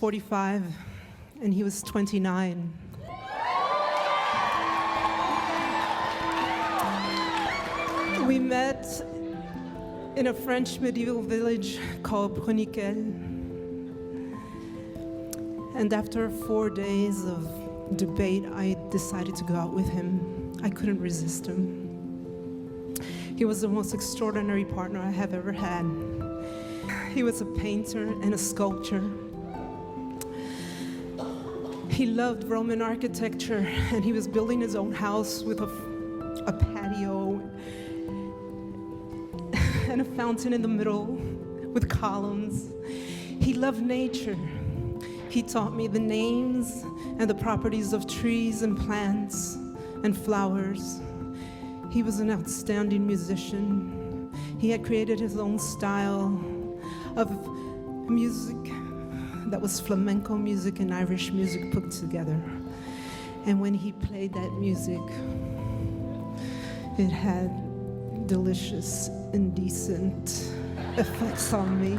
45 and he was 29. We met in a French medieval village called Bruniquel. And after 4 days of debate, I decided to go out with him. I couldn't resist him. He was the most extraordinary partner I have ever had. He was a painter and a sculptor. He loved Roman architecture, and he was building his own house with a patio and a fountain in the middle with columns. He loved nature. He taught me the names and the properties of trees and plants and flowers. He was an outstanding musician. He had created his own style of music that was flamenco music and Irish music put together. And when he played that music, it had delicious, indecent effects on me.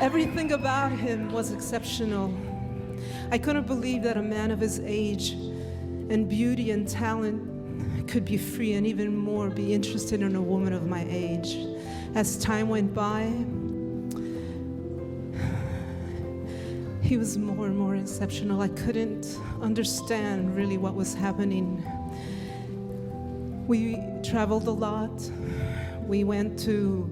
Everything about him was exceptional. I couldn't believe that a man of his age and beauty and talent could be free and even more be interested in a woman of my age. As time went by, he was more and more exceptional. I couldn't understand really what was happening. We traveled a lot. We went to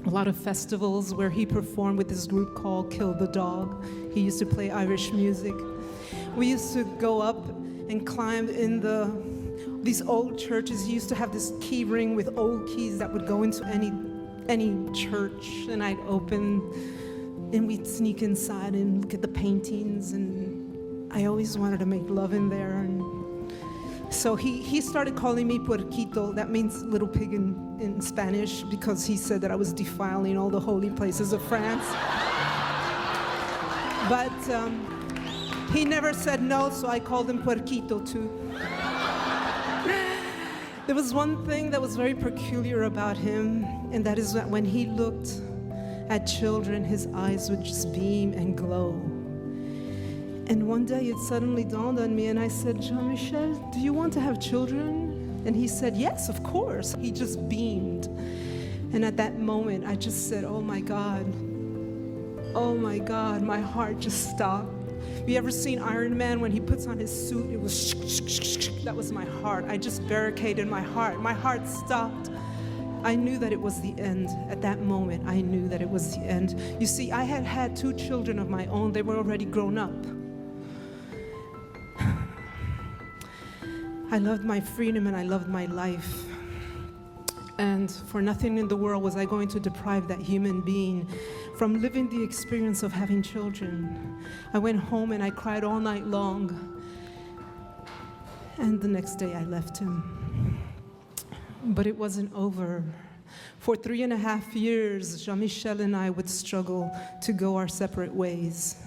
a lot of festivals where he performed with this group called Kill the Dog. He used to play Irish music. We used to go up and climb in these old churches. He used to have this key ring with old keys that would go into any church, and I'd open, and we'd sneak inside and look at the paintings, and I always wanted to make love in there. And so he started calling me Puerquito. That means little pig in Spanish, because he said that I was defiling all the holy places of France. But he never said no, so I called him Puerquito too. There was one thing that was very peculiar about him, and that is that when he looked at children, his eyes would just beam and glow. And one day it suddenly dawned on me, and I said, Jean Michel, do you want to have children? And he said, yes, of course. He just beamed. And at that moment, I just said, oh my God, my heart just stopped. Have you ever seen Iron Man when he puts on his suit? It was that was my heart. I just barricaded my heart. My heart stopped. I knew that it was the end. At that moment, I knew that it was the end. You see, I had had 2 children of my own. They were already grown up. I loved my freedom and I loved my life. And for nothing in the world was I going to deprive that human being from living the experience of having children. I went home and I cried all night long. And the next day I left him. But it wasn't over. For 3.5 years, Jean Michel and I would struggle to go our separate ways.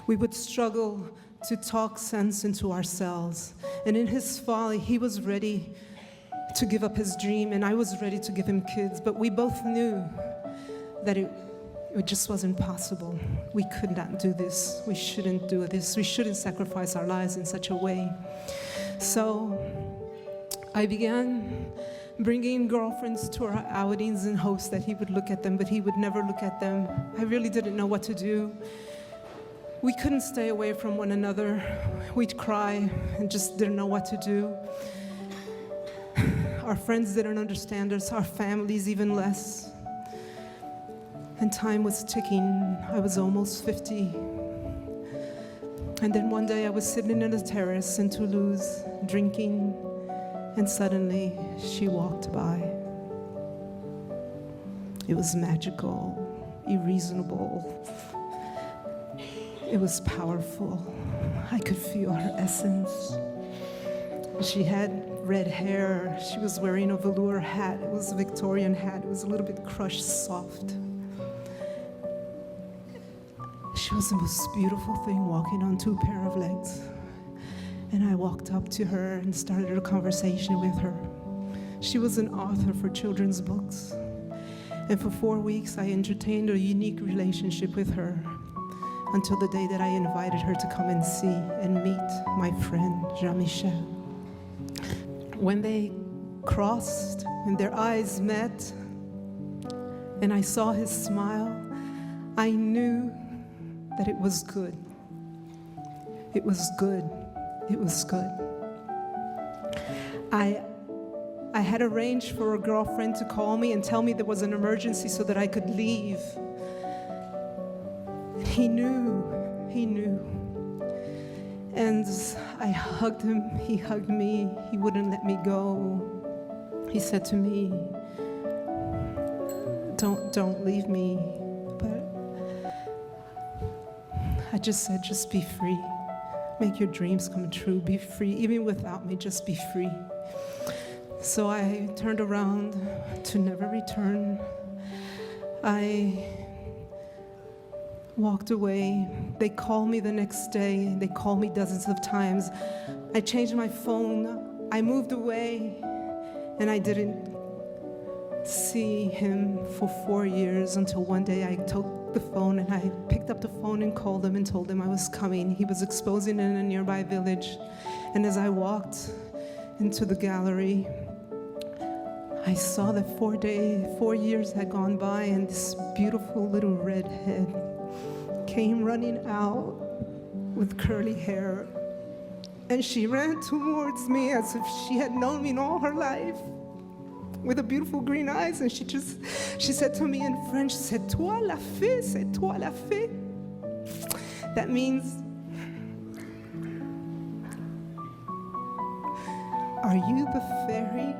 We would struggle to talk sense into ourselves. And in his folly, he was ready to give up his dream, and I was ready to give him kids. But we both knew that it just wasn't possible. We could not do this. We shouldn't do this. We shouldn't sacrifice our lives in such a way. So I began bringing girlfriends to our outings in hopes that he would look at them, but he would never look at them. I really didn't know what to do. We couldn't stay away from one another. We'd cry and just didn't know what to do. Our friends didn't understand us, our families even less. And time was ticking. I was almost 50. And then one day I was sitting on a terrace in Toulouse, drinking, and suddenly she walked by. It was magical, irreasonable. It was powerful. I could feel her essence. She had red hair. She was wearing a velour hat. It was a Victorian hat. It was a little bit crushed, soft. She was the most beautiful thing walking on 2 pair of legs. And I walked up to her and started a conversation with her. She was an author for children's books. And for 4 weeks, I entertained a unique relationship with her until the day that I invited her to come and see and meet my friend, Jean Michel. When they crossed and their eyes met, and I saw his smile, I knew that it was good. It was good. It was good. I had arranged for a girlfriend to call me and tell me there was an emergency so that I could leave. He knew. And I hugged him, he hugged me, he wouldn't let me go. He said to me, don't leave me. But I just said, just be free. Make your dreams come true, be free. Even without me, just be free. So I turned around to never return. I walked away. They called me the next day. They called me dozens of times. I changed my phone. I moved away, and I didn't see him for 4 years until one day I took the phone and I picked up the phone and called him and told him I was coming. He was exposing in a nearby village. And as I walked into the gallery, I saw that 4 years had gone by, and this beautiful little redhead came running out with curly hair. And she ran towards me as if she had known me all her life, with the beautiful green eyes. And she said to me in French, "C'est toi la fée, c'est toi la fée." That means, "Are you the fairy